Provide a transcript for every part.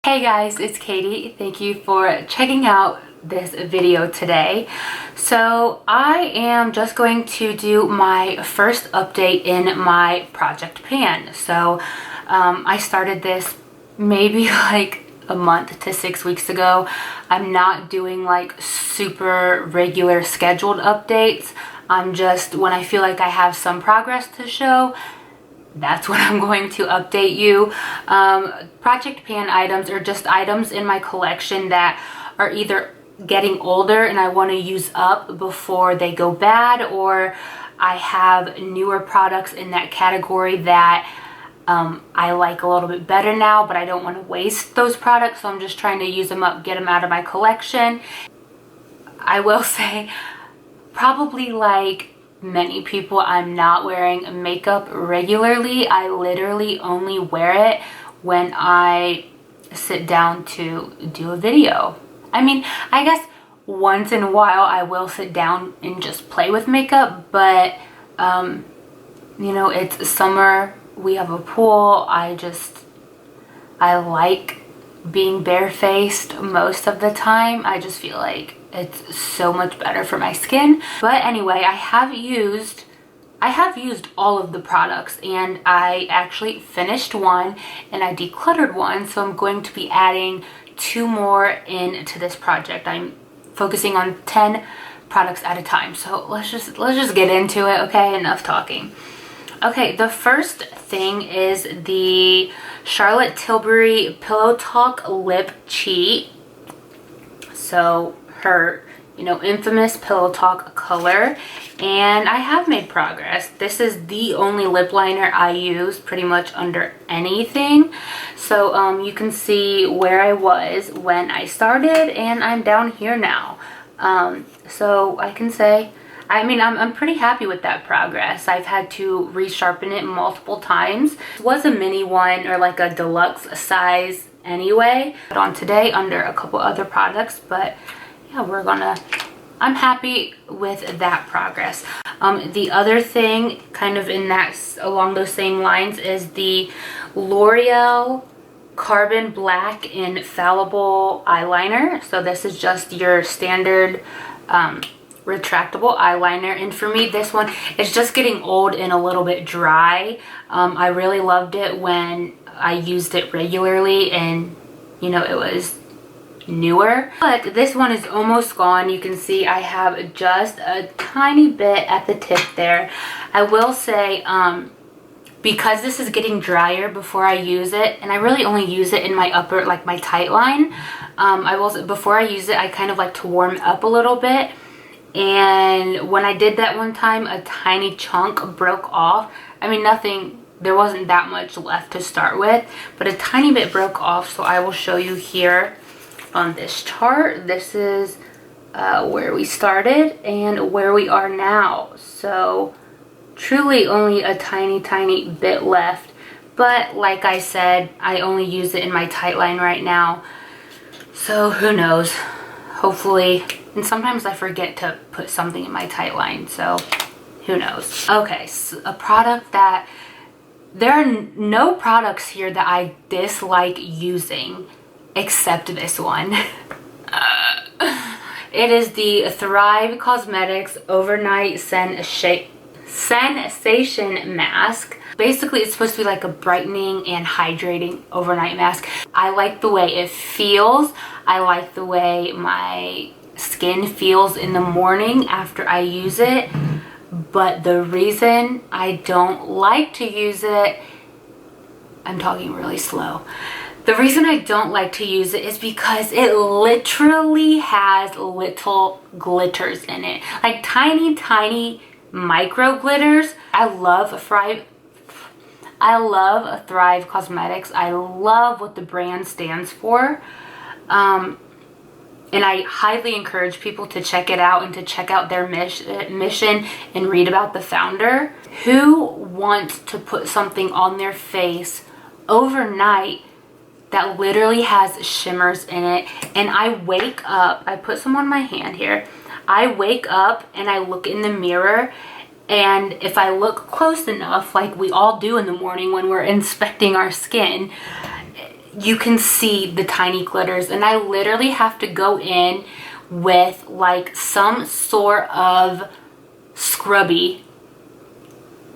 Hey guys, it's Katie. Thank you for checking out this video today. So I am just going to do my first update in my project pan. So I started this maybe like a month to 6 weeks ago. I'm not doing like super regular scheduled updates. I'm just, when I feel like I have some progress to show, that's when I'm going to update you. Project pan items are just items in my collection that are either getting older and I want to use up before they go bad, or I have newer products in that category that I like a little bit better now, but I don't want to waste those products, so I'm just trying to use them up, get them out of my collection. I will say, probably like many people, I'm not wearing makeup regularly. I literally only wear it when I sit down to do a video. I mean, I guess once in a while I will sit down and just play with makeup, but you know, it's summer, we have a pool. I like being barefaced most of the time. I just feel like it's so much better for my skin. But anyway, I have used all of the products, and I actually finished one and I decluttered one, so I'm going to be adding 2 more into this project. I'm focusing on 10 products at a time. So let's just get into it, okay? Enough talking. Okay, the first thing is the Charlotte Tilbury Pillow Talk Lip Cheat. So her, you know, infamous Pillow Talk color, and I have made progress. This is the only lip liner I use pretty much under anything. So you can see where I was when I started, and I'm down here now. So I can say, I mean, I'm pretty happy with that progress. I've had to resharpen it multiple times. It was a mini one, or like a deluxe size anyway, but on today under a couple other products. But yeah, I'm happy with that progress. The other thing kind of in that, along those same lines, is the L'Oreal Carbon Black Infallible eyeliner. So this is just your standard retractable eyeliner, and for me this one is just getting old and a little bit dry. I really loved it when I used it regularly and, you know, it was newer, but this one is almost gone. You can see I have just a tiny bit at the tip there. I will say, because this is getting drier before I use it, and I really only use it in my upper, like my tight line, before I use it, I kind of like to warm it up a little bit. And when I did that one time, a tiny chunk broke off. I mean, nothing, there wasn't that much left to start with, but a tiny bit broke off. So I will show you here on this chart. This is where we started and where we are now. So truly only a tiny bit left. But like I said, I only use it in my tight line right now. So who knows? Hopefully. And sometimes I forget to put something in my tight line, so who knows. Okay, so a product that, there are no products here that I dislike using except this one. It is the Thrive Causemetics Overnight Sensation Mask. Basically, it's supposed to be like a brightening and hydrating overnight mask. I like the way it feels. I like the way my skin feels in the morning after I use it, but the reason I don't like to use it, I'm talking really slow. The reason I don't like to use it is because it literally has little glitters in it, like tiny micro glitters. I love Thrive Causemetics. I love what the brand stands for. And I highly encourage people to check it out and to check out their mission and read about the founder. Who wants to put something on their face overnight that literally has shimmers in it? And I wake up, I put some on my hand here. I wake up and I look in the mirror, and if I look close enough, like we all do in the morning when we're inspecting our skin, you can see the tiny glitters, and I literally have to go in with like some sort of scrubby.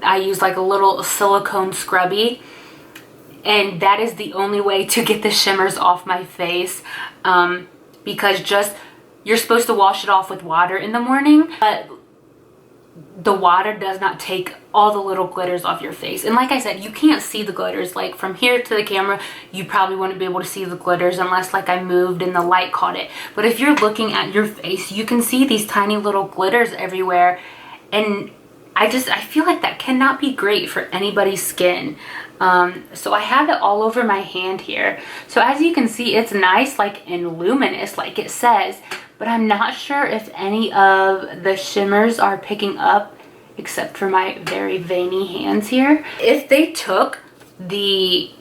I use like a little silicone scrubby, and that is the only way to get the shimmers off my face, because just you're supposed to wash it off with water in the morning, but the water does not take all the little glitters off your face. And like I said, you can't see the glitters. Like from here to the camera, you probably wouldn't be able to see the glitters unless like I moved and the light caught it. But if you're looking at your face, you can see these tiny little glitters everywhere. And I feel like that cannot be great for anybody's skin. So I have it all over my hand here. So as you can see, it's nice, like, and luminous, like it says, but I'm not sure if any of the shimmers are picking up, except for my very veiny hands here. If they took the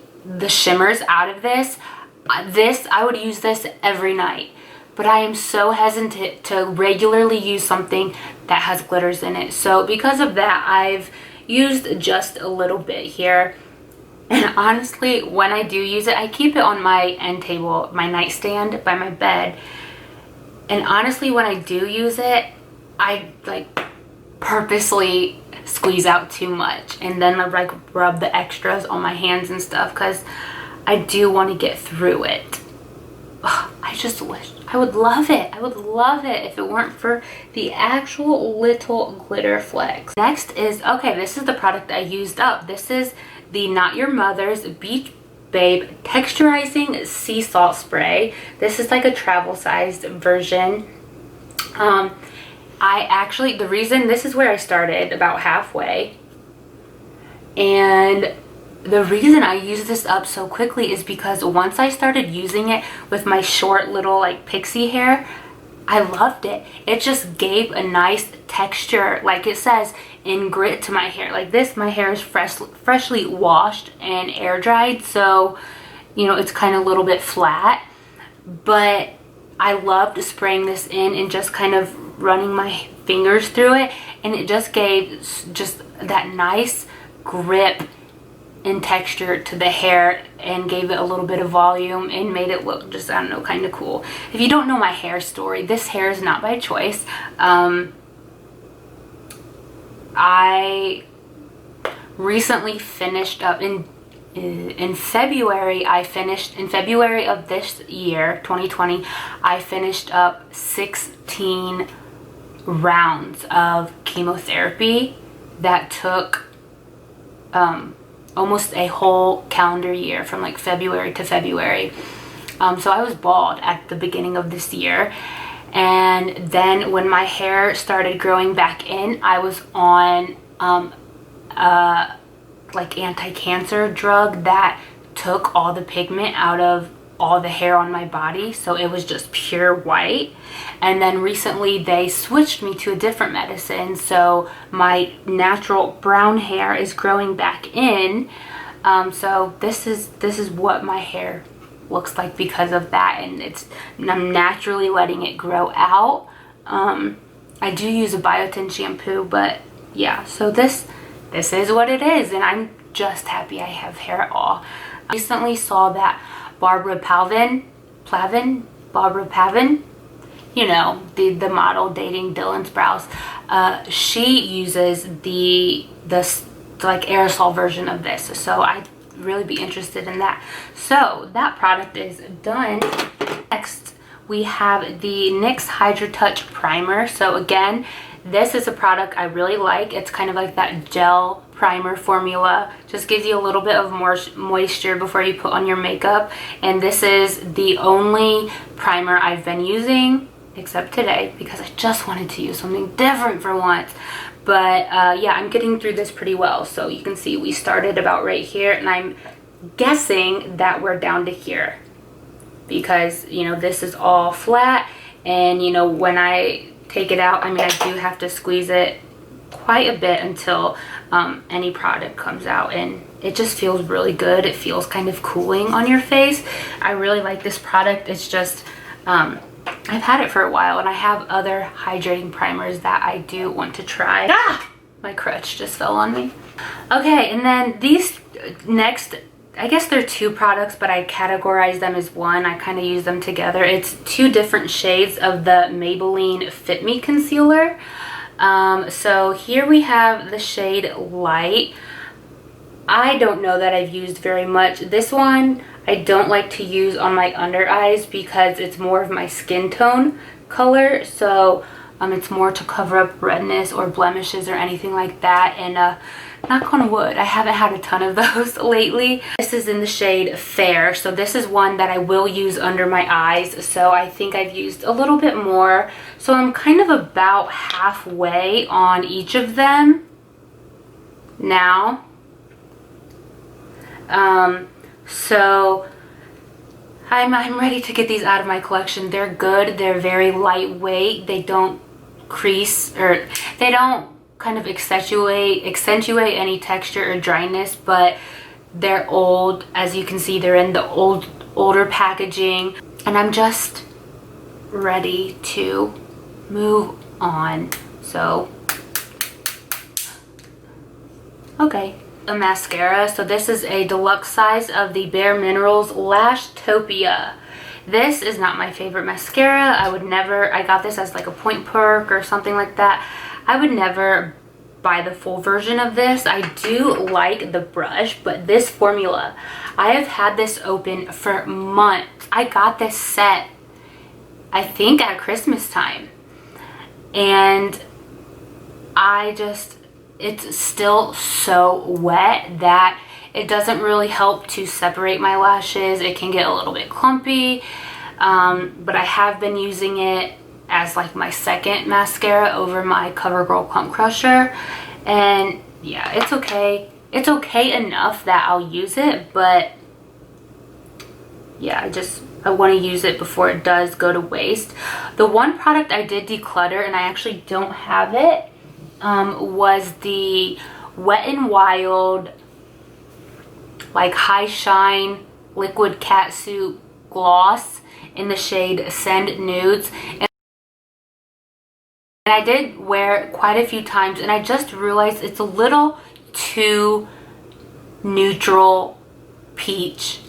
shimmers out of this, I would use this every night. But I am so hesitant to regularly use something that has glitters in it. So because of that, I've used just a little bit here. And honestly, when I do use it, I keep it on my end table, my nightstand by my bed. And honestly, when I do use it, I like purposely squeeze out too much. And then I like rub the extras on my hands and stuff, because I do want to get through it. I just wish, I would love it. I would love it if it weren't for the actual little glitter flecks. Next is, okay, this is the product I used up. This is the Not Your Mother's Beach Babe Texturizing Sea Salt Spray. This is like a travel sized version. The reason, this is where I started, about halfway. And the reason I use this up so quickly is because once I started using it with my short little like pixie hair, I loved it. It just gave a nice texture, like it says, in grit to my hair. Like this, my hair is freshly washed and air dried, so you know, it's kind of a little bit flat. But I loved spraying this in and just kind of running my fingers through it, and it just gave just that nice grip and texture to the hair, and gave it a little bit of volume and made it look just, I don't know, kind of cool. If you don't know my hair story, this hair is not by choice. I recently finished up in February. In February of this year, 2020, I finished up 16 rounds of chemotherapy that took almost a whole calendar year, from like February to February. So I was bald at the beginning of this year, and then when my hair started growing back in, I was on like anti-cancer drug that took all the pigment out of all the hair on my body, so it was just pure white. And then recently they switched me to a different medicine, so my natural brown hair is growing back in. So this is what my hair looks like because of that, and I'm naturally letting it grow out. I do use a biotin shampoo, but yeah, so this is what it is, and I'm just happy I have hair at all. I recently saw that Barbara Pavin, you know, the model dating Dylan Sprouse, she uses the like aerosol version of this, so I'd really be interested in that. So that product is done. Next we have the NYX HydraTouch Primer. So again, this is a product I really like. It's kind of like that gel primer formula, just gives you a little bit of more moisture before you put on your makeup. And this is the only primer I've been using, except today, because I just wanted to use something different for once. But yeah, I'm getting through this pretty well. So you can see we started about right here, and I'm guessing that we're down to here, because you know, this is all flat, and you know, when I take it out, I mean, I do have to squeeze it quite a bit until any product comes out, and it just feels really good. It feels kind of cooling on your face. I really like this product. It's just I've had it for a while, and I have other hydrating primers that I do want to try. My crutch just fell on me. Okay, and then these next I guess they're two products, but I categorize them as one. I kind of use them together. It's two different shades of the Maybelline Fit Me Concealer. So here we have the shade Light. I don't know that I've used very much. This one I don't like to use on my under eyes because it's more of my skin tone color. So it's more to cover up redness or blemishes or anything like that. And knock on wood, I haven't had a ton of those lately. This is in the shade Fair. So this is one that I will use under my eyes. So I think I've used a little bit more. So I'm kind of about halfway on each of them now. So I'm ready to get these out of my collection. They're good. They're very lightweight. They don't crease, or they don't kind of accentuate any texture or dryness, but they're old. As you can see, they're in the older packaging, and I'm just ready to move on. So okay, a mascara. So this is a deluxe size of the Bare Minerals Lashtopia. This is not my favorite mascara. I would never, I got this as like a point perk or something like that. I would never buy the full version of this. I do like the brush, but this formula, I have had this open for months. I got this set, I think at Christmas time, and it's still so wet that it doesn't really help to separate my lashes. It can get a little bit clumpy, but I have been using it as like my second mascara over my CoverGirl Clump Crusher, and yeah, it's okay. It's okay enough that I'll use it, but yeah, I want to use it before it does go to waste. The one product I did declutter, and I actually don't have it, was the Wet n Wild like High Shine Liquid Catsuit Gloss in the shade Send Nudes. And I did wear it quite a few times, and I just realized it's a little too neutral peach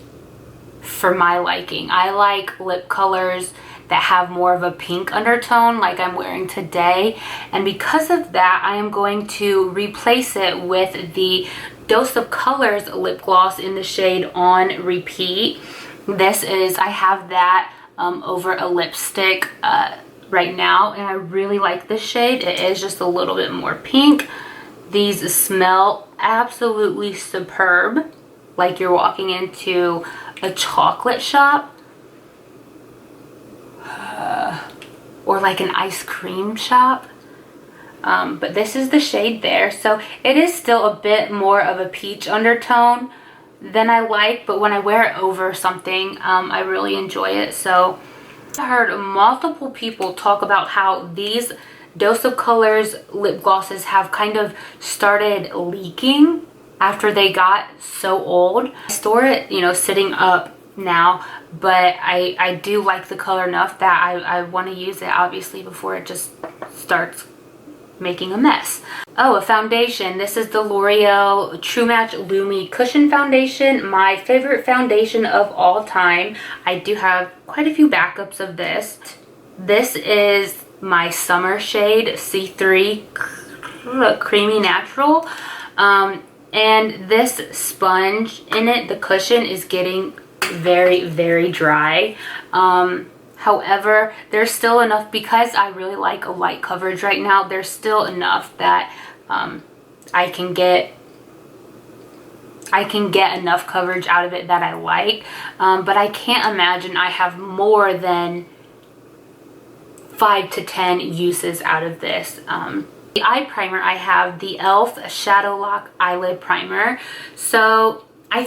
for my liking. I like lip colors that have more of a pink undertone like I'm wearing today, and because of that I am going to replace it with the Dose of Colors lip gloss in the shade On Repeat. This is, I have that over a lipstick right now, and I really like this shade. It is just a little bit more pink. These smell absolutely superb, like you're walking into a chocolate shop or like an ice cream shop. But this is the shade there. So it is still a bit more of a peach undertone than I like, but when I wear it over something, I really enjoy it. So I heard multiple people talk about how these Dose of Colors lip glosses have kind of started leaking after they got so old. I store it, you know, sitting up now, but I do like the color enough that I want to use it obviously before it just starts making a mess. Oh, a foundation. This is the L'Oreal True Match Lumi Cushion Foundation, my favorite foundation of all time. I do have quite a few backups of this. This is my summer shade, C3 Creamy Natural, and this sponge in it, the cushion, is getting very, very dry. However, there's still enough, because I really like a light coverage right now, there's still enough that I can get enough coverage out of it that I like. But I can't imagine I have more than 5 to 10 uses out of this. The eye primer, I have the e.l.f. Shadow Lock Eyelid Primer. So I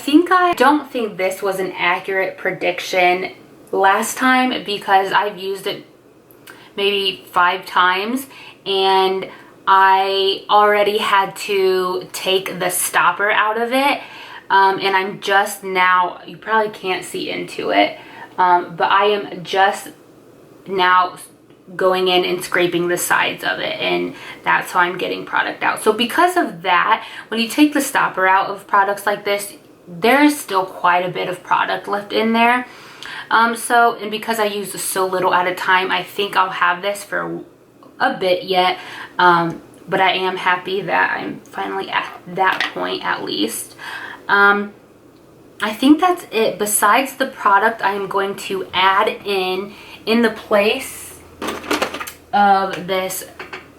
don't think this was an accurate prediction last time, because I've used it maybe 5 times and I already had to take the stopper out of it, and I'm just now, you probably can't see into it, but I am just now going in and scraping the sides of it, and that's how I'm getting product out. So because of that, when you take the stopper out of products like this, there is still quite a bit of product left in there. And because I use so little at a time, I think I'll have this for a bit yet. But I am happy that I'm finally at that point, at least. I think that's it. Besides the product, I am going to add in the place of this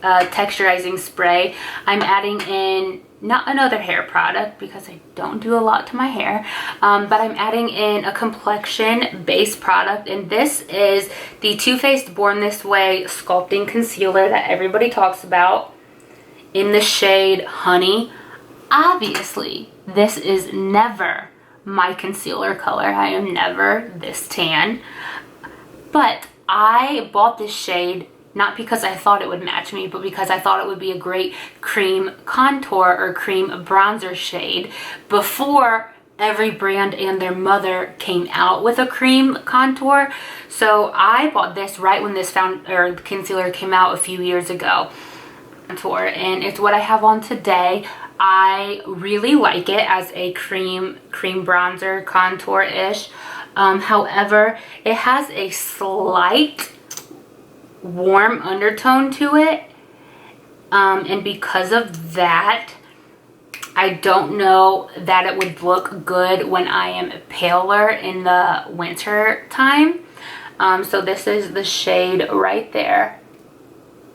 texturizing spray, I'm adding in not another hair product because I don't do a lot to my hair, but I'm adding in a complexion base product, and this is the Too Faced Born This Way Sculpting Concealer that everybody talks about in the shade Honey. Obviously, this is never my concealer color. I am never this tan, but I bought this shade not because I thought it would match me, but because I thought it would be a great cream contour or cream bronzer shade before every brand and their mother came out with a cream contour. So I bought this right when this concealer came out a few years ago. And it's what I have on today. I really like it as a cream bronzer contour-ish. However, it has a slight warm undertone to it, and because of that, I don't know that it would look good when I am paler in the winter time. So this is the shade right there.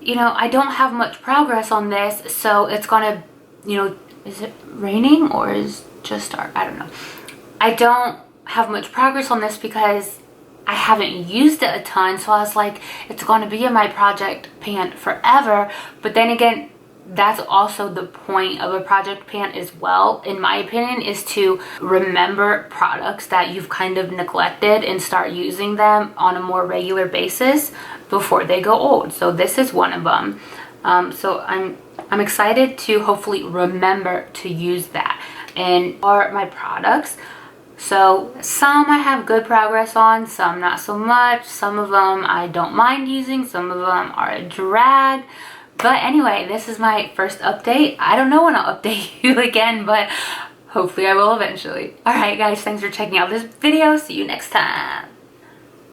You know, I don't have much progress on this, so it's gonna, you know, is it raining or is just dark? I don't know. I don't have much progress on this because I haven't used it a ton, so I was like, it's going to be in my project pan forever. But then again, that's also the point of a project pan as well, in my opinion, is to remember products that you've kind of neglected and start using them on a more regular basis before they go old. So this is one of them. So I'm excited to hopefully remember to use that. And are my products. So some I have good progress on, some not so much. Some of them I don't mind using, some of them are a drag. But anyway, this is my first update. I don't know when I'll update you again, but hopefully I will eventually. Alright guys, thanks for checking out this video. See you next time.